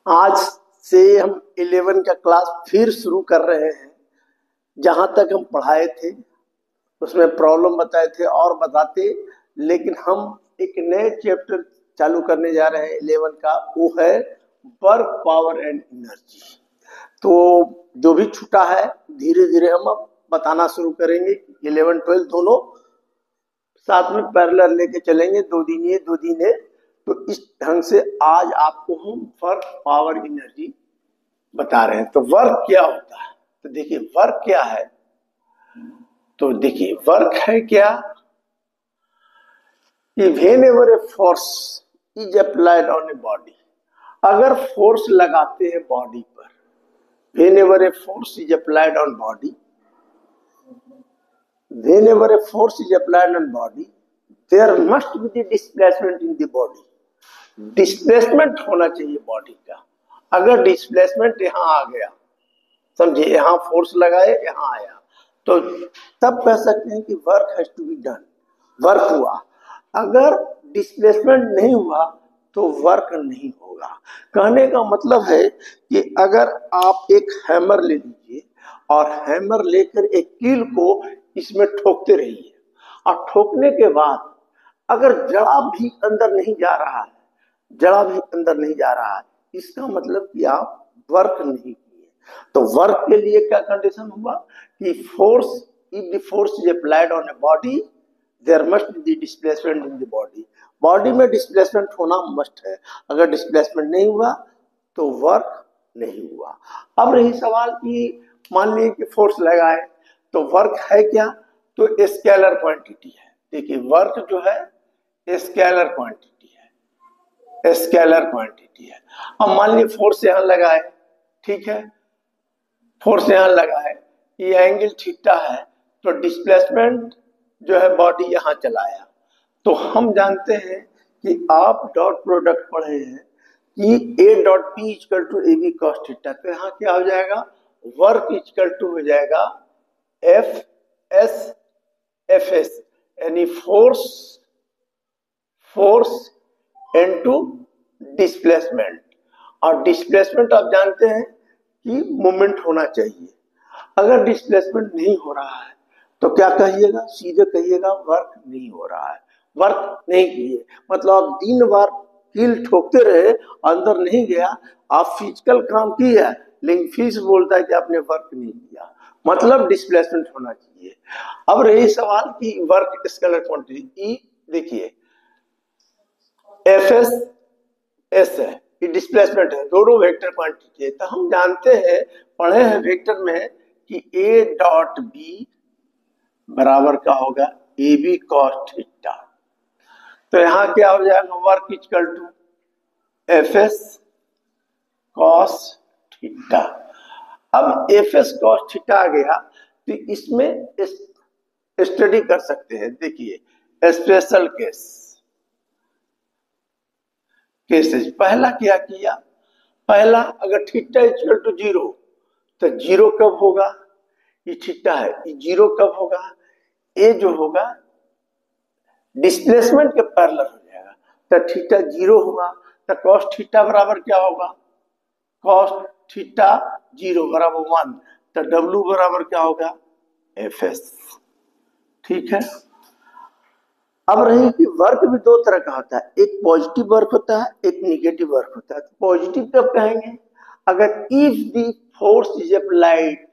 आज से हम 11 का क्लास फिर शुरू कर रहे हैं। जहां तक हम पढ़ाए थे उसमें प्रॉब्लम बताए थे और बताते, लेकिन हम एक नए चैप्टर चालू करने जा रहे हैं 11 का, वो है वर्क पावर एंड एनर्जी। तो जो भी छूटा है धीरे धीरे हम अब बताना शुरू करेंगे। 11 12 दोनों साथ में पैरेलल लेके चलेंगे, 2 दिन ये 2 दिन ये। तो इस ढंग से आज आपको हम वर्क पावर एनर्जी बता रहे हैं। तो वर्क क्या होता है, तो देखिए वर्क क्या है। तो देखिए वर्क है क्या कि whenever a force is applied on a body, अगर फोर्स लगाते हैं बॉडी पर, whenever a force is applied on body, whenever a force is applied on body, there must be the displacement in the body. Displacement होना चाहिए body का। अगर displacement यहाँ आ गया, समझिए यहाँ फोर्स लगाए यहाँ आया, तो तब कह सकते हैं कि work has to be done, work हुआ। अगर डिस्प्लेसमेंट नहीं हुआ तो वर्क नहीं होगा। कहने का मतलब है कि अगर आप एक हैमर ले लीजिए और हैमर लेकर एक कील को इसमें ठोकते रहिए, और ठोकने के बाद अगर जड़ा भी अंदर नहीं जा रहा है, जड़ा भी अंदर नहीं जा रहा है, इसका मतलब कि आप वर्क नहीं किए। तो वर्क के लिए क्या कंडीशन हुआ कि force, if the force is applied on a body, there must be the displacement in the body. Body में डिस्प्लेसमेंट होना मस्ट है। अगर डिस्प्लेसमेंट नहीं हुआ तो वर्क नहीं हुआ। अब रही सवाल कि मान लीजिए कि फोर्स लगाए, तो वर्क है क्या, तो स्केलर क्वांटिटी है। देखिए वर्क जो है स्केलर क्वांटिटी है, स्केलर क्वांटिटी है। अब मान लीजिए फोर्स यहां लगाए, ठीक है, फोर्स यहां लगाए, ये एंगल थीटा है, तो डिस्प्लेसमेंट जो है बॉडी यहां चलाया। तो हम जानते हैं कि आप डॉट प्रोडक्ट पढ़े हैं कि A dot P equal to A B cos theta. तो यहाँ क्या हो जाएगा, वर्क इक्वल टू हो जाएगा एफ एस, यानी फोर्स इनटू डिस्प्लेसमेंट। और डिस्प्लेसमेंट आप जानते हैं कि मूवमेंट होना चाहिए। अगर डिस्प्लेसमेंट नहीं हो रहा है तो क्या कहिएगा, सीधे कहिएगा वर्क नहीं हो रहा है, वर्क नहीं किए। मतलब आप दिन भर कील ठोकते रहे, अंदर नहीं गया, आप फिजिकल काम किया लेकिन फिर बोलता है कि आपने वर्क नहीं किया, मतलब डिस्प्लेसमेंट होना चाहिए। अब रही सवाल कि वर्क स्केलर क्वांटिटी, देखिए एफ एस है, ये डिस्प्लेसमेंट है, दोनों वेक्टर क्वांटिटी है। तो हम जानते हैं, पढ़े हैं वेक्टर में कि ए डॉट बी बराबर क्या होगा, ए बी कॉस थीटा। तो यहां क्या हो जाएगा, work equal to F S cos theta. अब एफ एस कॉस थीटा आ गया, तो इसमें स्टडी कर सकते हैं। देखिए स्पेशल केसेस, पहला क्या किया, पहला अगर थीटा इक्वल टू 0, तो 0 कब होगा, ये थीटा है, ये 0 कब होगा, ये जो होगा डिस्प्लेसमेंट के पैरेलल हो जाएगा, तो थीटा 0 होगा। तो कॉस थीटा बराबर क्या होगा, कॉस थीटा 0 बराबर 1, तो डब्ल्यू बराबर क्या होगा, एफ एस। ठीक है। अब रही कि वर्क भी दो तरह का होता है, एक पॉजिटिव वर्क होता है, एक निगेटिव वर्क होता है। तो पॉजिटिव कब कहेंगे, अगर if the force is applied,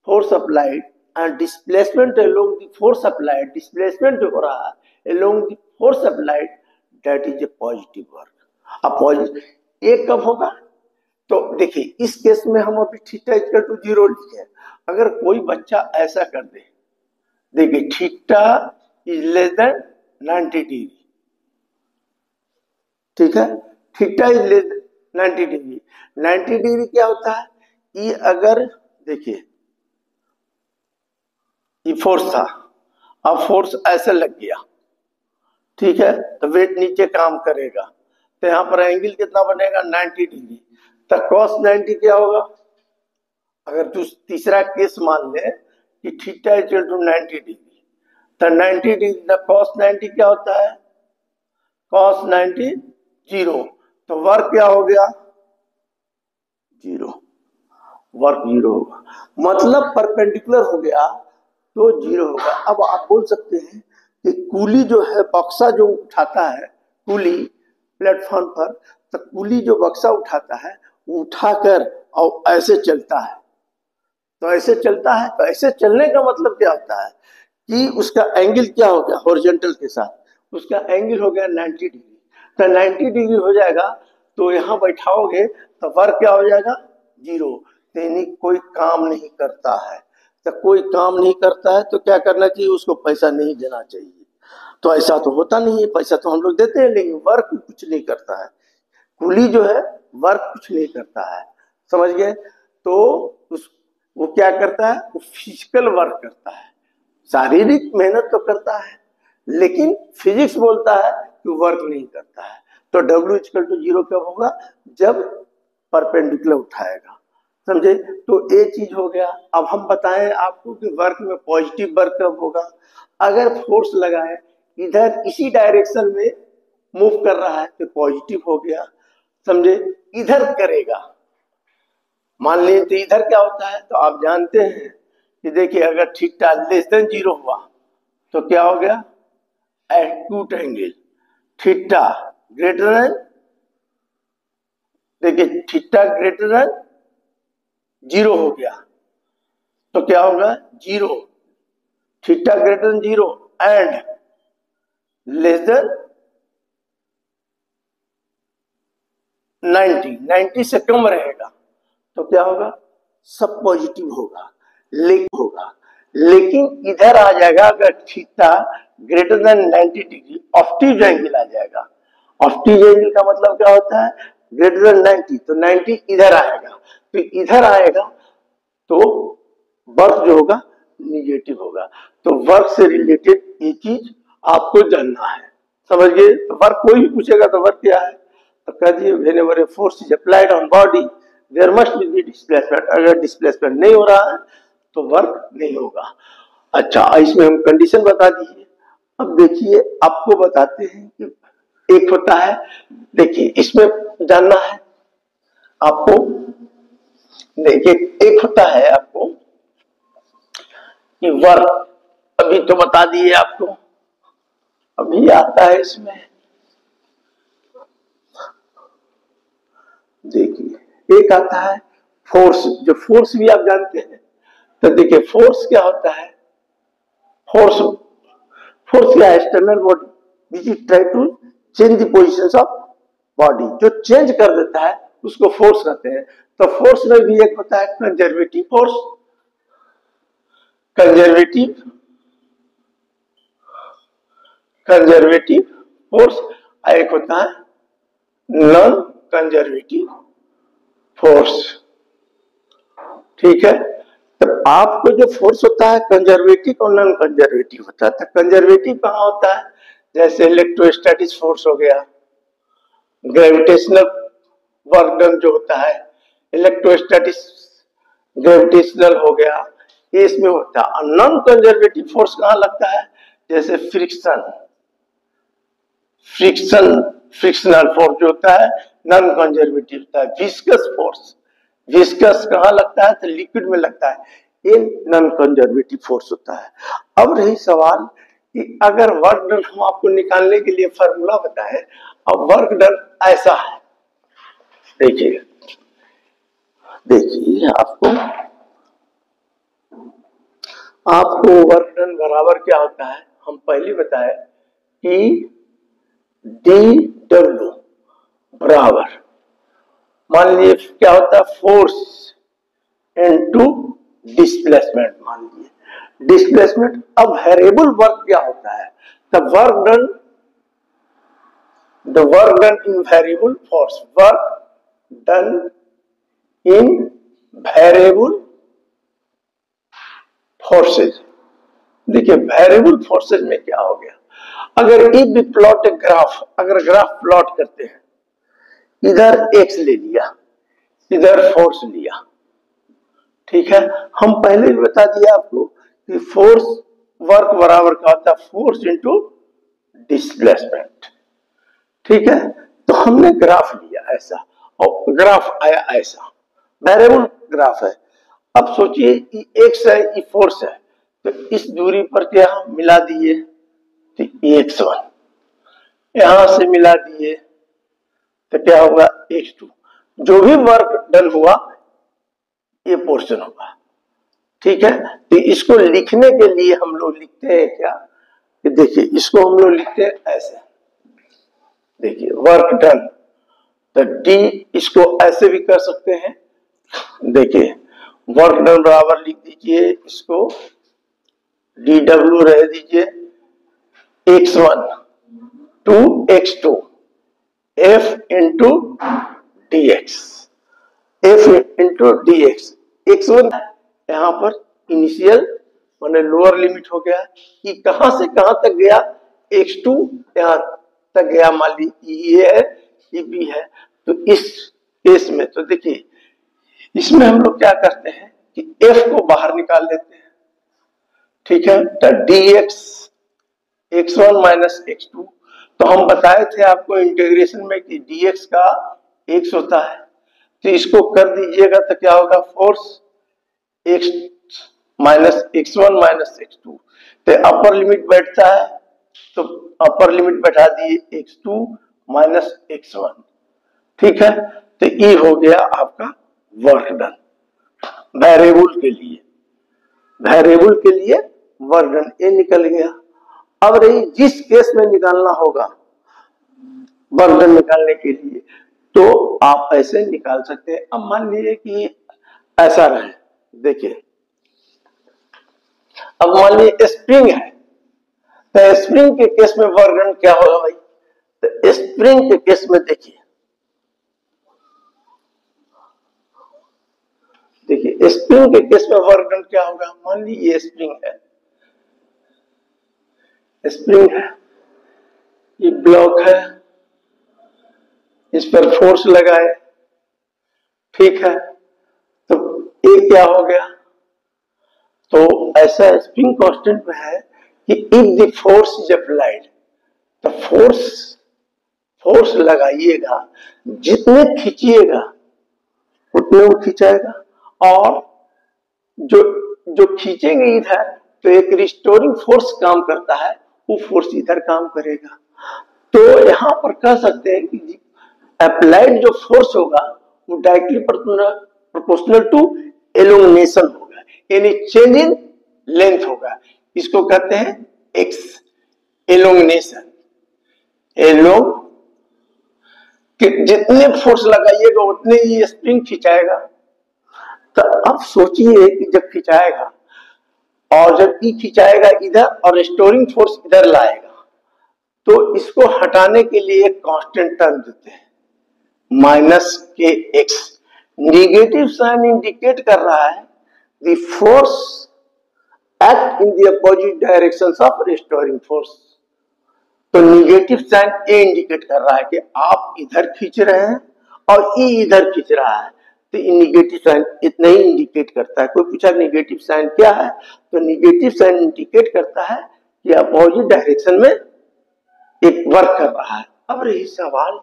force applied and displacement along the force applied, displacement हो रहा है along the force applied, that is a positive work. अब पॉजिटिव एक कब होगा, तो देखिए इस केस में हम अभी थीटा इक्वल टू 0 लिखे। अगर कोई बच्चा ऐसा कर दे, देखिए theta is less than 90 degree, ठीक है, theta is less than 90 degree. 90 degree क्या होता है, ये अगर देखिए ये फोर्स था, अब फोर्स ऐसे लग गया, ठीक है, तो वेट नीचे काम करेगा, तो यहां पर एंगल कितना बनेगा, 90 डिग्री। तो cos 90 क्या होगा, अगर तीसरा केस मान ले कि थीटा इक्वल टू 90 डिग्री, तो 90 डिग्री का cos 90 क्या होता है, cos 90 0, तो वर्क क्या हो गया, जीरो, वर्क जीरो होगा, मतलब परपेंडिकुलर हो गया तो जीरो होगा। अब आप बोल सकते हैं कि कूली जो है बक्सा जो उठाता है, कूली प्लेटफॉर्म पर, तो कूली जो बक्सा उठाता है उठाकर और ऐसे चलता है, तो ऐसे चलता है, तो ऐसे चलने का मतलब क्या होता है कि उसका एंगल क्या हो गया, हॉरिजॉन्टल के साथ उसका एंगल हो गया 90 डिग्री। तो 90 डिग्री हो जाएगा तो यहाँ बैठाओगे तो वर्क क्या हो जाएगा, जीरो। यानी कोई काम नहीं करता है, तो कोई काम नहीं करता है तो क्या करना चाहिए, उसको पैसा नहीं देना चाहिए। तो ऐसा तो होता नहीं है, पैसा तो हम लोग देते हैं लेकिन वर्क कुछ नहीं करता है। कूली जो है वर्क कुछ नहीं करता है, समझ गए। तो उस वो क्या करता है, वो फिजिकल वर्क करता है, शारीरिक मेहनत तो करता है लेकिन फिजिक्स बोलता है कि वर्क नहीं करता है। तो W इक्वल टू जीरो कब होगा, जब परपेंडिकुलर उठाएगा, समझे। तो ये चीज हो गया। अब हम बताएं आपको कि वर्क में पॉजिटिव वर्क कब होगा, अगर फोर्स लगाए इधर इसी डायरेक्शन में मूव कर रहा है तो पॉजिटिव हो गया, समझे। इधर करेगा, मान लीजिए तो इधर क्या होता है, तो आप जानते हैं कि देखिए अगर थीटा लेस देन जीरो हुआ तो क्या हो गया, acute angle. Theta greater then, देखिए थीटा ग्रेटर देन जीरो हो गया तो क्या होगा, zero. Theta greater than zero and less than 90 से कम रहेगा तो क्या होगा, सब पॉजिटिव होगा, लेकिन इधर आ जाएगा अगर theta greater than 90 degree, obtuse angle आ जाएगा। ऑप्टिज एंगल का मतलब क्या होता है, ग्रेटर देन 90, तो 90 इधर आएगा, तो इधर आएगा तो वर्क जो होगा निगेटिव होगा। तो वर्क से रिलेटेड ये चीज आपको जानना है, समझ गए। तो वर्क कोई भी पूछेगा तो वर्क क्या है, तो कह दिए whenever a force is applied on body there must be displacement. अगर डिस्प्लेसमेंट नहीं हो रहा है तो वर्क नहीं होगा। अच्छा, इसमें हम कंडीशन बता दीजिए। अब देखिए आपको बताते हैं कि एक होता है, देखिए इसमें जानना है आपको, देखिए एक होता है आपको कि वर्क, अभी तो बता दिए आपको, अभी आता है इसमें, देखिए एक आता है फोर्स, जो फोर्स भी आप जानते हैं। तो देखिए फोर्स क्या होता है, फोर्स फोर्स क्या है, external body which is try to change the positions of body, जो चेंज कर देता है उसको फोर्स कहते हैं। तो फोर्स में भी एक होता है conservative force, conservative conservative force, एक होता है नॉन कंजर्वेटिव फोर्स, ठीक है। तो आपको जो फोर्स होता है कंजर्वेटिव और नॉन कंजर्वेटिव होता है। तो कंजर्वेटिव कहाँ होता है, जैसे इलेक्ट्रोस्टैटिक फोर्स हो गया, ग्रेविटेशनल वर्क डन जो होता है, इलेक्ट्रोस्टैटिक ग्रेविटेशनल हो गया, ये इसमें होता है। नॉन कंजर्वेटिव फोर्स कहाँ लगता है, जैसे फ्रिक्शन, फ्रिक्शनल फोर्स जो होता है नॉन कंजर्वेटिव होता है। विस्कस फोर्स, विस्कस कहाँ लगता है, तो लिक्विड में लगता है, ये नॉन कंजर्वेटिव फोर्स होता है। अब रही सवाल कि अगर वर्क डन हम आपको निकालने के लिए फॉर्मूला बताए, अब वर्क डन ऐसा है, देखिए देखिए आपको वर्क डन बराबर क्या होता है, हम पहले बताए कि डी डब्ल्यू बराबर, मान लीजिए क्या होता है, फोर्स इनटू डिस्प्लेसमेंट, मान लीजिए डिस्प्लेसमेंट। अब वेरिएबल वर्क क्या होता है, the work done in variable force, work done in variable forces. देखिए वेरिएबल फोर्सेज में क्या हो गया, अगर if we plot a graph, अगर ग्राफ प्लॉट करते हैं, इधर एक्स ले लिया, इधर फोर्स लिया, ठीक है। हम पहले भी बता दिया आपको कि फोर्स वर्क बराबर क्या होता है, फोर्स इनटू डिस्प्लेसमेंट, ठीक है। तो हमने ग्राफ लिया ऐसा और ग्राफ आया ऐसा, वेरिएबल ग्राफ है। अब सोचिए कि एक्स है, ये फोर्स है, तो इस दूरी पर क्या हम मिला दिए, तो x1 यहां से मिला दिए तो क्या होगा x2। जो भी वर्क डन हुआ ये पोर्शन होगा, ठीक है। तो इसको लिखने के लिए हम लोग लिखते हैं क्या, कि देखिए इसको हम लोग लिखते हैं ऐसे, देखिए वर्क डन, तो डी इसको ऐसे भी कर सकते हैं, देखिए वर्क डन बराबर लिख दीजिए इसको डी डब्ल्यू रह दीजिए x1 to x2 f into d x, f into d x. x1 यहाँ पर इनिशियल मैंने लोअर लिमिट हो गया कि कहां से कहां तक गया, x2 यहाँ तक गया, मान लीजिए ये है ये बी है। तो इस केस में तो देखिए इसमें हम लोग क्या करते हैं कि f को बाहर निकाल लेते हैं, ठीक है। तो dx x1 माइनस x2, तो हम बताए थे आपको इंटीग्रेशन में कि dx का x होता है, तो इसको कर दीजिएगा तो क्या होगा force x minus x1 minus x2, तो अपर लिमिट बैठता है तो अपर लिमिट बैठा दिए x2 माइनस x1, ठीक है। तो ये हो गया आपका वर्क डन वेरिएबल के लिए, वेरिएबल के लिए वर्क डन ये निकल गया। अब रही जिस केस में निकालना होगा वर्क डन निकालने के लिए, तो आप ऐसे निकाल सकते हैं। अब मान लीजिए कि ऐसा रहे, देखिए अब मान लीजिए स्प्रिंग है, तो स्प्रिंग के केस में वर्क डन क्या होगा भाई, तो स्प्रिंग के केस में देखिए स्प्रिंग के केस में वर्क डन क्या होगा, मान लीजिए ये स्प्रिंग है, स्प्रिंग है, ये ब्लॉक है, इस पर फोर्स लगाए, ठीक है। तो ये क्या हो गया, तो ऐसा स्प्रिंग कांस्टेंट में है कि if the force is applied, तो फोर्स लगाइएगा, जितने खींचिएगा उतने वो खिंचाएगा, और जो खींचेंगे इधर तो एक रिस्टोरिंग फोर्स काम करता है, वो फोर्स इधर काम करेगा। तो यहां पर कह सकते हैं कि अप्लाइड जो फोर्स होगा वो डायरेक्टली प्रोपोर्शनल टू एलोंगेशन होगा, यानी चेंज इन लेंथ होगा। इसको कहते हैं एक्स एलोंगेशन, एलोंग जितने फोर्स लगाइएगा उतने ही स्प्रिंग खिंचाएगा। तो अब सोचिए कि जब खिंचाएगा और जब ई खिंचाएगा इधर और रिस्टोरिंग फोर्स इधर लाएगा, तो इसको हटाने के लिए एक कांस्टेंट टर्म देते हैं माइनस के एक्स। निगेटिव साइन इंडिकेट कर रहा है the force act in the opposite directions of restoring force. तो निगेटिव साइन ए इंडिकेट कर रहा है कि आप इधर खींच रहे हैं और ई इधर खींच रहा है, तो निगेटिव साइन इतना ही इंडिकेट करता है। कोई पूछा निगेटिव साइन क्या है, तो निगेटिव साइन इंडिकेट करता है कि अपोजिट डायरेक्शन में एक वर्क कर रहा है। अब रही सवाल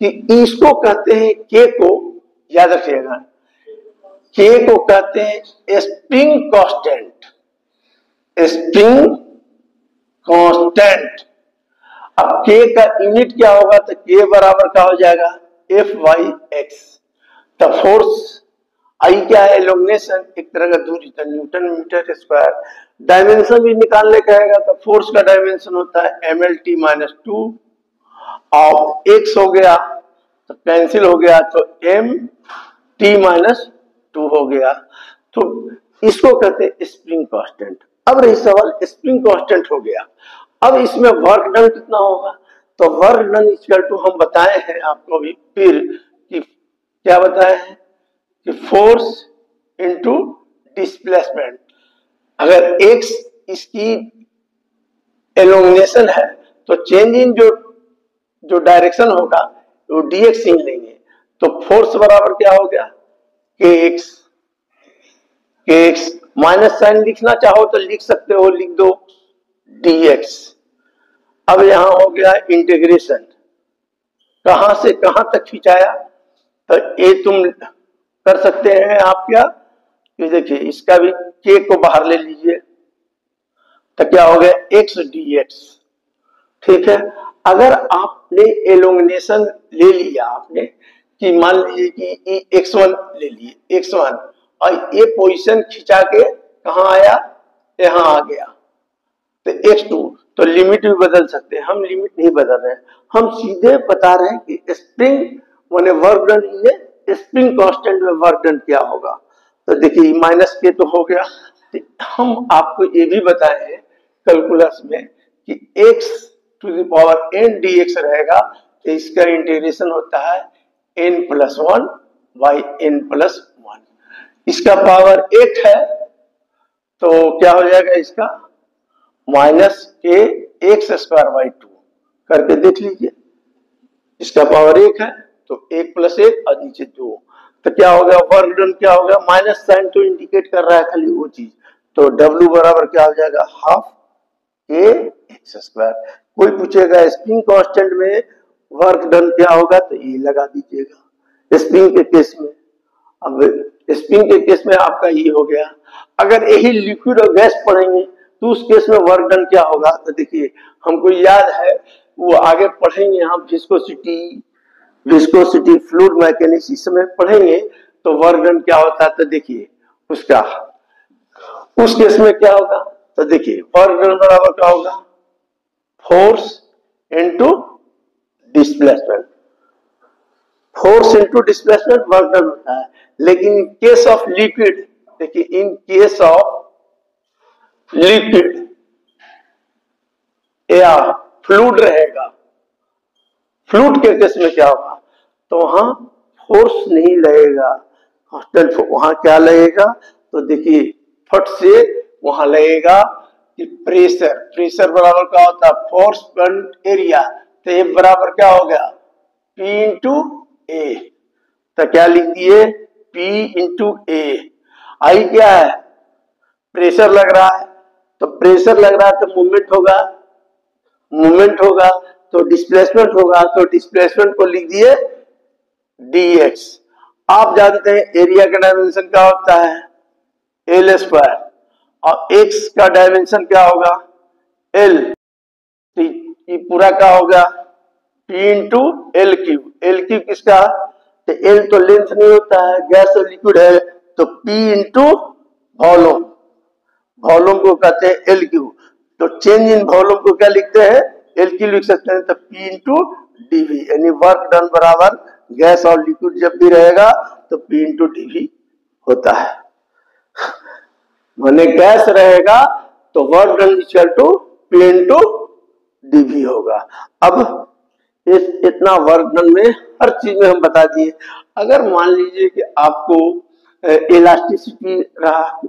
कि इसको कहते हैं के को, याद रखिएगा के को कहते हैं स्प्रिंग कांस्टेंट, स्प्रिंग कांस्टेंट। अब के का यूनिट क्या होगा, तो के बराबर क्या हो जाएगा एफ वाई एक्स। तो फोर्स आई क्या है, एलोंगेशन, एक तरह का दूरी, तो न्यूटन मीटर स्क्वायर। डायमेंशन भी निकालने का है तो फोर्स का डायमेंशन होता है एम एल टी माइनस 2, और एक्स हो गया तो कैंसिल हो गया, तो एम टी माइनस 2 हो गया। तो इसको कहते हैं स्प्रिंग कांस्टेंट। अब रही सवाल स्प्रिंग कांस्टेंट हो गया, अब इसमें वर्क डन कितना होगा, तो वर्क डन इक्वल टू हम बताए हैं आपको भी फिर कि क्या बताए हैं कि फोर्स इनटू डिस्प्लेसमेंट। अगर एक्स इसकी एलोंगेशन है तो चेंज इन जो डायरेक्शन होगा वो dx इन लेंगे, तो फोर्स बराबर क्या हो गया kx। माइनस साइन लिखना चाहो तो लिख सकते हो, लिख दो dx। अब यहां हो गया इंटीग्रेशन, कहां से कहां तक खिंचाया, तो ये तुम कर सकते हैं आप क्या, ये देखिए इसका भी k को बाहर ले लीजिए, तो क्या हो गया x dx। ठीक है, अगर आपने एलोंगनेशन ले लिया आपने कि मान लीजिए कि x1 ले लिए x1 और ये पोजीशन खिंचा के कहां आया, यहां आ गया, तो x2, तो लिमिट भी बदल सकते हैं, हम लिमिट नहीं बदल रहे हैं, हम सीधे बता रहे हैं कि स्प्रिंग माने वर्क डन इन स्प्रिंग कांस्टेंट में वर्क डन क्या होगा। तो देखिए माइनस के तो हो गया, तो हम आपको ये भी बताए हैं कैलकुलस में कि x to the power n dx रहेगा, तो इसका इंटीग्रेशन होता है n+1 बाई n+1, इसका पावर 8 है, तो क्या हो जाएगा इसका माइनस के x²/2 करके देख लीजिए, इसका पावर 1 है तो 1+1 और नीचे 2, तो क्या हो गया वर्क डन क्या हो गया, माइनस साइन तो इंडिकेट कर रहा है खाली वो चीज, तो W बराबर क्या हो जाएगा हाफ के x²। कोई पूछेगा स्प्रिंग कांस्टेंट में वर्क डन क्या होगा, तो ये लगा दीजिएगा स्प्रिंग के केस में। अब स्प्रिंग के केस में आपका ये हो गया, अगर यही लिक्विड और गैस पढ़ेंगे तो उस केस में वर्क डन क्या होगा, तो देखिए हमको याद है वो आगे पढ़ेंगे हम विस्कोसिटी फ्लूइड मैकेनिक्स इस समय पढ़ेंगे, तो वर्क डन क्या होता है, तो देखिए उसका उस केस में क्या होगा, तो देखिए वर्क डन बराबर क्या होगा force into displacement, force into displacement work done होता है। लेकिन इन केस ऑफ लिक्विड, देखिए इन केस ऑफ लिक्विड या फ्लूइड रहेगा, फ्लूइड के केस में क्या होगा, तो वहां फोर्स नहीं लगेगा, कांस्टेंट वहां क्या लगेगा, तो देखिए फट से वहां लगेगा कि प्रेशर, प्रेशर बराबर क्या होता है फोर्स पर एरिया, तो ये बराबर क्या हो गया P इंटू ए, तो क्या लिख दिए P इंटू ए। आई क्या है प्रेशर लग रहा है, तो प्रेशर लग रहा है तो मूवमेंट होगा, मूवमेंट होगा तो डिस्प्लेसमेंट होगा, तो डिस्प्लेसमेंट को लिख दिए dx। आप जानते हैं एरिया का डायमेंशन क्या होता है l² और x का डायमेंशन क्या होगा l, तो ये पूरा क्या होगा P into L cube, L cube किसका, तो l तो लेंथ नहीं होता है, गैस और लिक्विड है, तो P इंटू वॉल्यूम, वॉल्यूम को कहते हैं एल क्यूब, तो चेंज इन वॉल्यूम को क्या लिखते हैं एल क्यूब लिख सकते हैं, तो P इंटू डीवी, यानी वर्क डन बराबर गैस और लिक्विड जब भी रहेगा तो P इंटू डीवी होता है, माने गैस रहेगा तो work done equal to P into d v होगा। अब इस इतना वर्क डन में हर चीज में हम बता दिए। अगर मान लीजिए कि आपको इलास्टिसिटी रहा,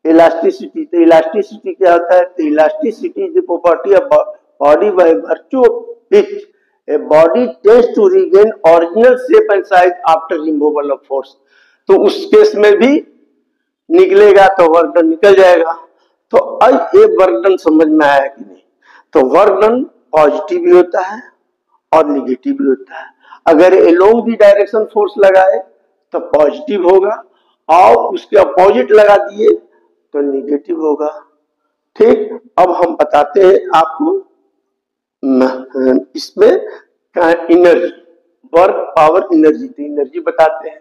इलास्टिसिटी, तो इलास्टिसिटी क्या होता है, तो elasticity is the property of body by virtue of which a body tends to regain original shape and size after removal of force, तो उस केस में भी निकलेगा तो वर्क डन निकल जाएगा। तो अब ये वर्क डन समझ में आया कि नहीं, तो वर्क डन पॉजिटिव भी होता है और निगेटिव भी होता है, अगर एलोंग दी डायरेक्शन फोर्स लगाए तो पॉजिटिव होगा और उसके अपोजिट लगा दिए तो निगेटिव होगा। ठीक, अब हम बताते हैं आपको इसमें एनर्जी, वर्क पावर एनर्जी, तो एनर्जी बताते हैं।